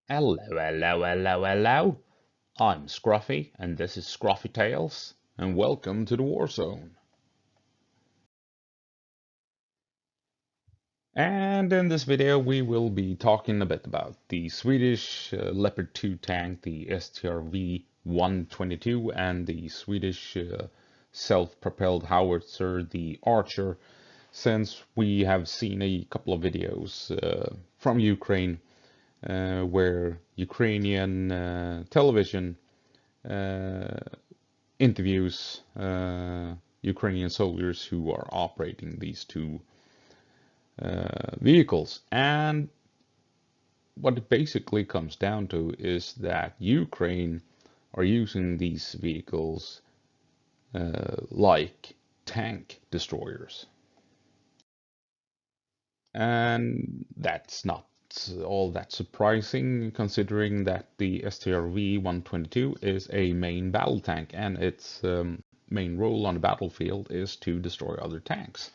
Hello, hello, hello, hello. I'm Scruffy, and this is Scruffy Tales, and welcome to the War Zone. And in this video, we will be talking a bit about the Swedish Leopard 2 tank, the Strv122, and the Swedish self-propelled howitzer, the Archer, since we have seen a couple of videos from Ukraine where Ukrainian television interviews Ukrainian soldiers who are operating these two vehicles. And what it basically comes down to is that Ukraine are using these vehicles like tank destroyers. And that's not all that surprising, considering that the Strv122 is a main battle tank, and its main role on the battlefield is to destroy other tanks.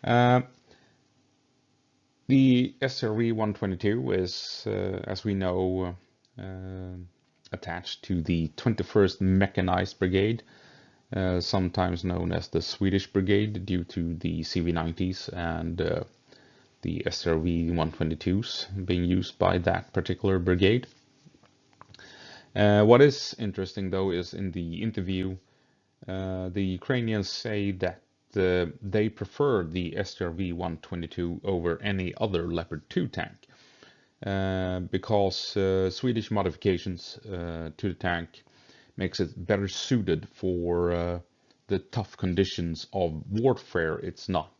The Strv122 is, as we know, attached to the 21st Mechanized Brigade, sometimes known as the Swedish Brigade, due to the CV90s and the Strv122s being used by that particular brigade. What is interesting, though, is in the interview, the Ukrainians say that they prefer the Strv122 over any other Leopard 2 tank because Swedish modifications to the tank makes it better suited for the tough conditions of warfare. It's not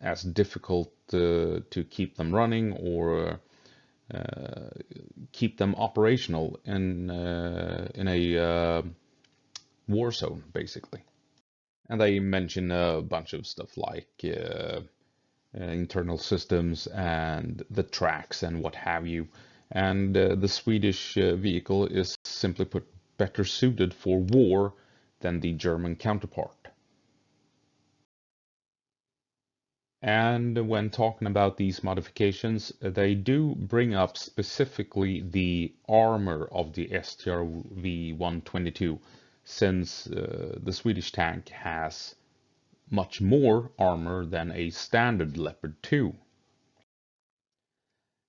as difficult to keep them running or keep them operational in a war zone, basically. And they mention a bunch of stuff like internal systems and the tracks and what have you. And the Swedish vehicle is simply put better suited for war than the German counterpart. And when talking about these modifications, they do bring up specifically the armor of the Strv122, since the Swedish tank has much more armor than a standard Leopard 2.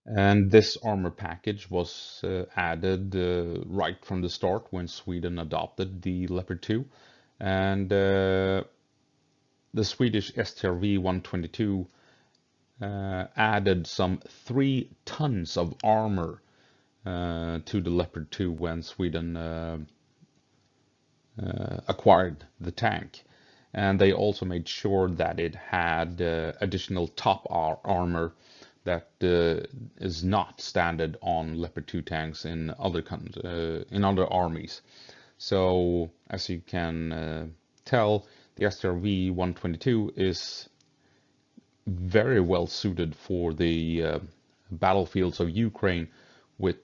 And this armor package was added right from the start when Sweden adopted the Leopard 2. And the Swedish Strv122 added some 3 tons of armor to the Leopard 2 when Sweden acquired the tank. And they also made sure that it had additional top armor that is not standard on Leopard 2 tanks in other armies. So as you can tell, the Strv122 is very well suited for the battlefields of Ukraine, with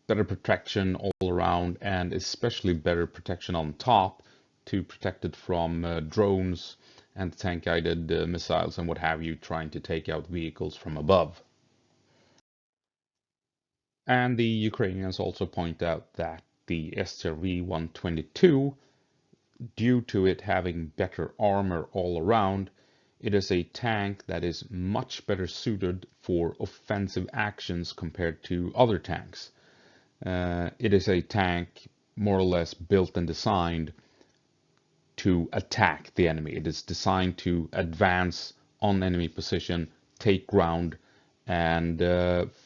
better protection all around and especially better protection on top to protect it from drones and tank-guided missiles and what have you, trying to take out vehicles from above. And the Ukrainians also point out that the Strv122, due to it having better armor all around, it is a tank that is much better suited for offensive actions compared to other tanks. It is a tank more or less built and designed to attack the enemy. It is designed to advance on enemy position, take ground, and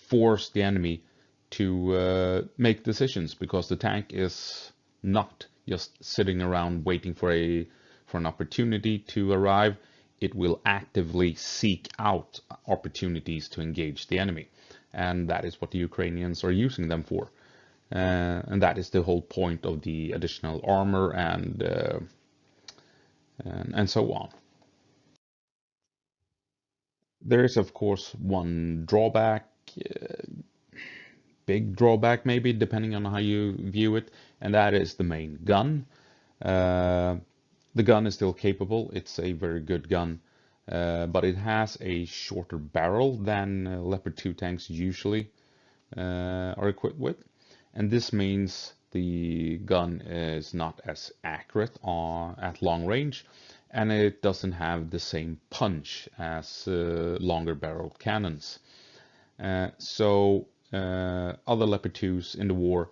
force the enemy to make decisions, because the tank is not just sitting around waiting for an opportunity to arrive. It will actively seek out opportunities to engage the enemy, and that is what the Ukrainians are using them for. And that is the whole point of the additional armor and so on. There is, of course, one drawback, big drawback maybe, depending on how you view it, and that is the main gun. The gun is still capable. It's a very good gun, but it has a shorter barrel than Leopard 2 tanks usually are equipped with. And this means the gun is not as accurate at long range, and it doesn't have the same punch as longer barrel cannons. So other Leopard 2s in the war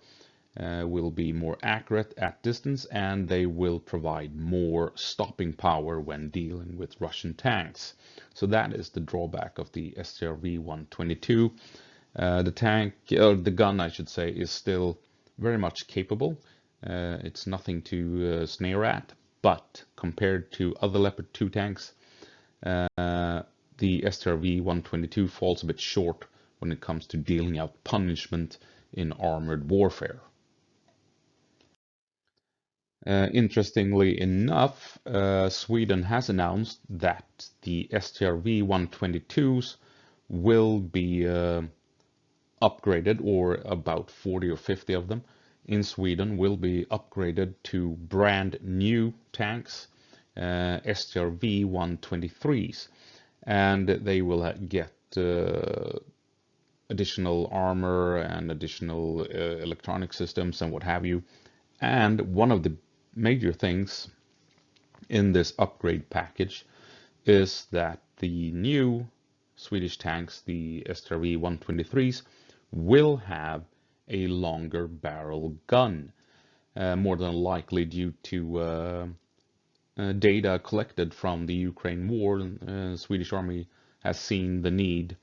will be more accurate at distance, and they will provide more stopping power when dealing with Russian tanks. So that is the drawback of the Strv122. The tank, or the gun I should say, is still very much capable. It's nothing to sneer at, but compared to other Leopard 2 tanks, the Strv122 falls a bit short when it comes to dealing out punishment in armored warfare. Interestingly enough, Sweden has announced that the Strv122s will be upgraded, or about 40 or 50 of them in Sweden will be upgraded to brand new tanks, Strv123s, and they will get additional armor and additional electronic systems and what have you. And one of the major things in this upgrade package is that the new Swedish tanks, the Strv123s, will have a longer barrel gun, more than likely due to data collected from the Ukraine war. The Swedish army has seen the need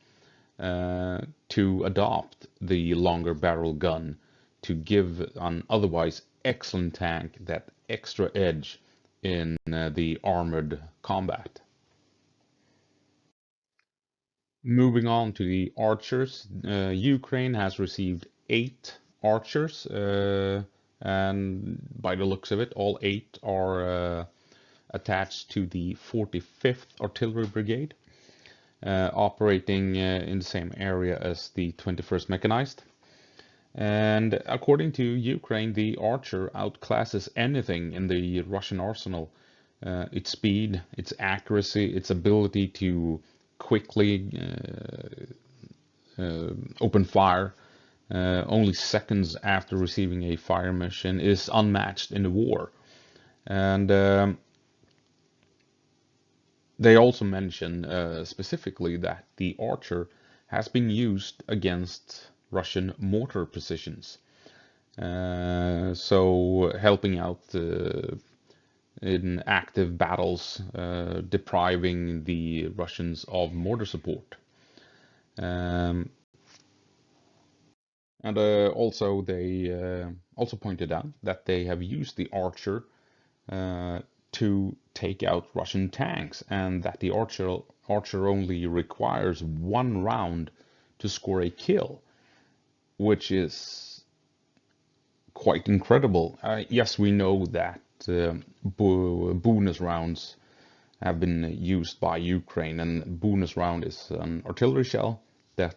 to adopt the longer barrel gun to give an otherwise excellent tank that extra edge in the armored combat. Moving on to the archers, Ukraine has received 8 archers, and by the looks of it, all 8 are attached to the 45th Artillery Brigade, operating in the same area as the 21st Mechanized. And according to Ukraine, the Archer outclasses anything in the Russian arsenal. Its speed, its accuracy, its ability to quickly open fire only seconds after receiving a fire mission is unmatched in the war. And they also mention specifically that the Archer has been used against Russian mortar positions, so helping out in active battles, depriving the Russians of mortar support. And also they also pointed out that they have used the Archer to take out Russian tanks, and that the Archer only requires 1 round to score a kill, which is quite incredible. Yes, we know that bonus rounds have been used by Ukraine, and bonus round is an artillery shell that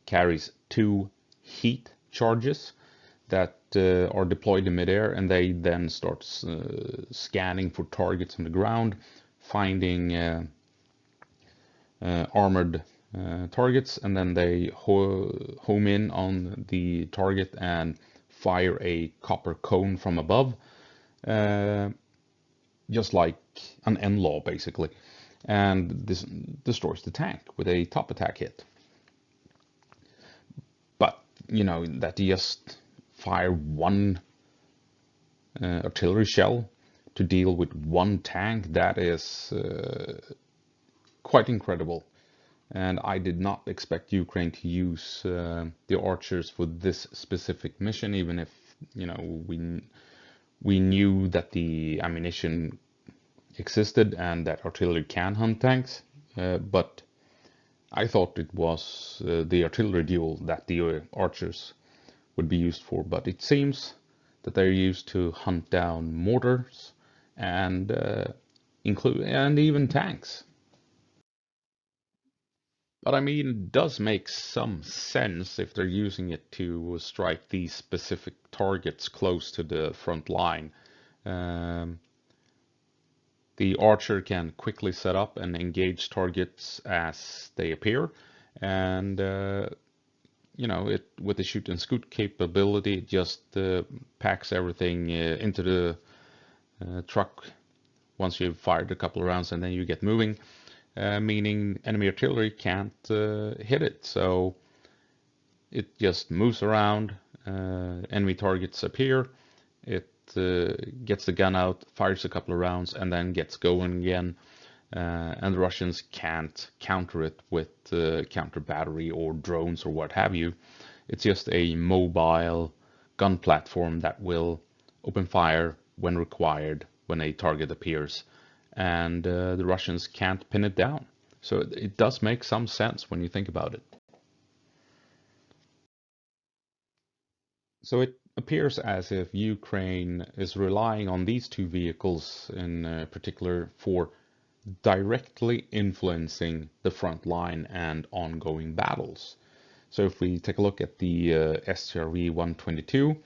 carries 2 heat charges that are deployed in midair, and they then start scanning for targets on the ground, finding armored targets, and then they home in on the target and fire a copper cone from above, just like an NLAW basically, and this destroys the tank with a top attack hit. But you know that you just fire 1 artillery shell to deal with 1 tank, that is quite incredible. And I did not expect Ukraine to use the Archers for this specific mission, even if, you know, we knew that the ammunition existed and that artillery can hunt tanks. But I thought it was the artillery duel that the Archers would be used for. But it seems that they're used to hunt down mortars and even tanks. But I mean, it does make some sense if they're using it to strike these specific targets close to the front line. The Archer can quickly set up and engage targets as they appear, and you know, it with the shoot and scoot capability, it just packs everything into the truck once you've fired a couple of rounds, and then you get moving, meaning enemy artillery can't hit it. So it just moves around, enemy targets appear, it gets the gun out, fires a couple of rounds, and then gets going again. And the Russians can't counter it with counter battery or drones or what have you. It's just a mobile gun platform that will open fire when required when a target appears, and the Russians can't pin it down. So it does make some sense when you think about it. So it appears as if Ukraine is relying on these two vehicles in particular for directly influencing the front line and ongoing battles. So if we take a look at the Strv122,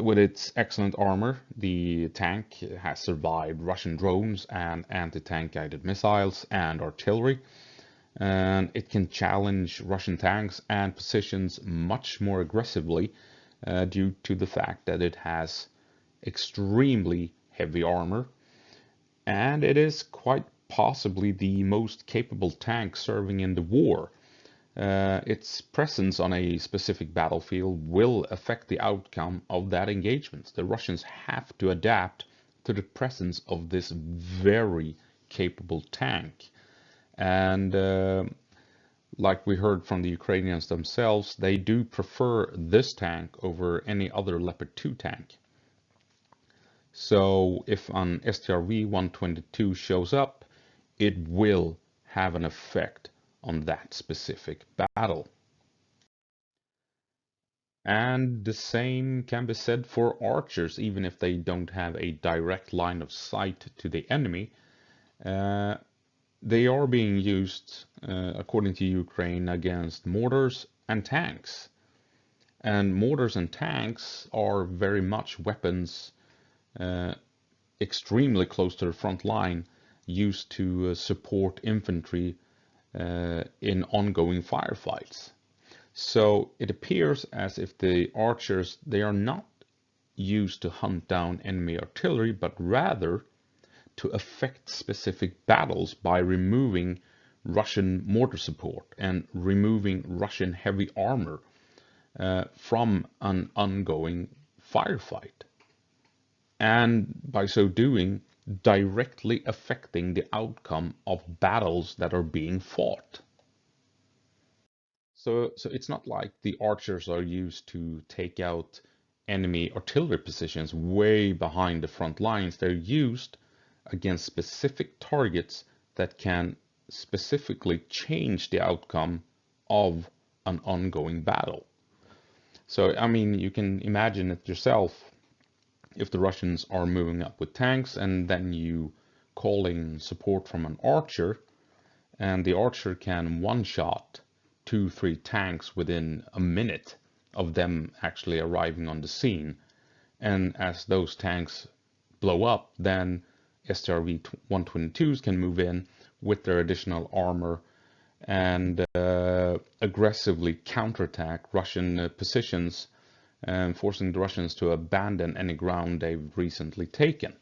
with its excellent armor, the tank has survived Russian drones and anti-tank guided missiles and artillery, and it can challenge Russian tanks and positions much more aggressively due to the fact that it has extremely heavy armor, and it is quite possibly the most capable tank serving in the war. Its presence on a specific battlefield will affect the outcome of that engagement. The Russians have to adapt to the presence of this very capable tank. And like we heard from the Ukrainians themselves, they do prefer this tank over any other Leopard 2 tank. So if an Strv122 shows up, it will have an effect on that specific battle. And the same can be said for archers, even if they don't have a direct line of sight to the enemy. They are being used, according to Ukraine, against mortars and tanks. And mortars and tanks are very much weapons extremely close to the front line, used to support infantry in ongoing firefights. So it appears as if the archers, they are not used to hunt down enemy artillery, but rather to affect specific battles by removing Russian mortar support and removing Russian heavy armor from an ongoing firefight. And by so doing, directly affecting the outcome of battles that are being fought. So it's not like the archers are used to take out enemy artillery positions way behind the front lines. They're used against specific targets that can specifically change the outcome of an ongoing battle. So, I mean, you can imagine it yourself. If the Russians are moving up with tanks and then you call in support from an archer, and the archer can one-shot 2-3 tanks within a minute of them actually arriving on the scene. And as those tanks blow up, then Strv122s can move in with their additional armor and aggressively counterattack Russian positions, and forcing the Russians to abandon any ground they've recently taken.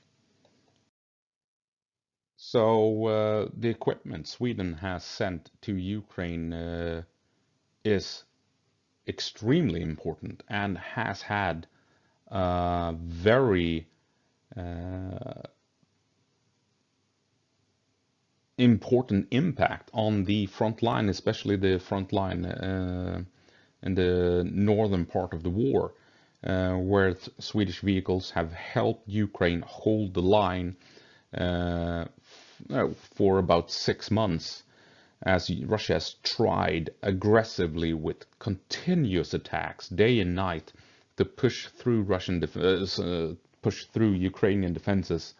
So the equipment Sweden has sent to Ukraine is extremely important and has had a very important impact on the front line, especially the front line in the northern part of the war, where Swedish vehicles have helped Ukraine hold the line for about 6 months, as Russia has tried aggressively with continuous attacks day and night to push through Ukrainian defenses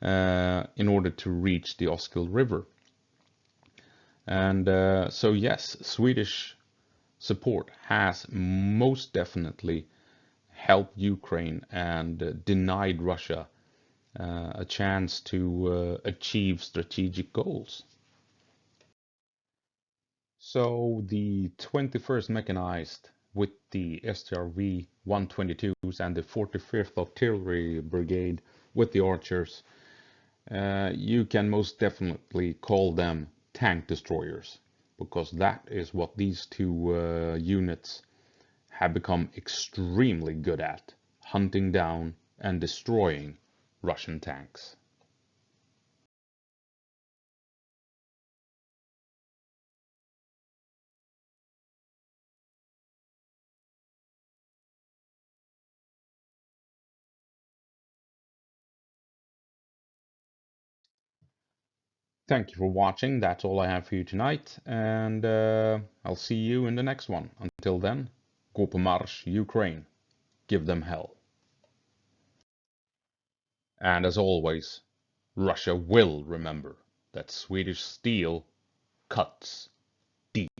in order to reach the Oskil River. And so yes, Swedish support has most definitely helped Ukraine and denied Russia a chance to achieve strategic goals. So the 21st Mechanized with the Strv122s and the 45th Artillery Brigade with the Archers, you can most definitely call them tank destroyers, because that is what these two units have become extremely good at, hunting down and destroying Russian tanks. Thank you for watching. That's all I have for you tonight, and I'll see you in the next one. Until then, go på marsch, Ukraine. Give them hell. And as always, Russia will remember that Swedish steel cuts deep.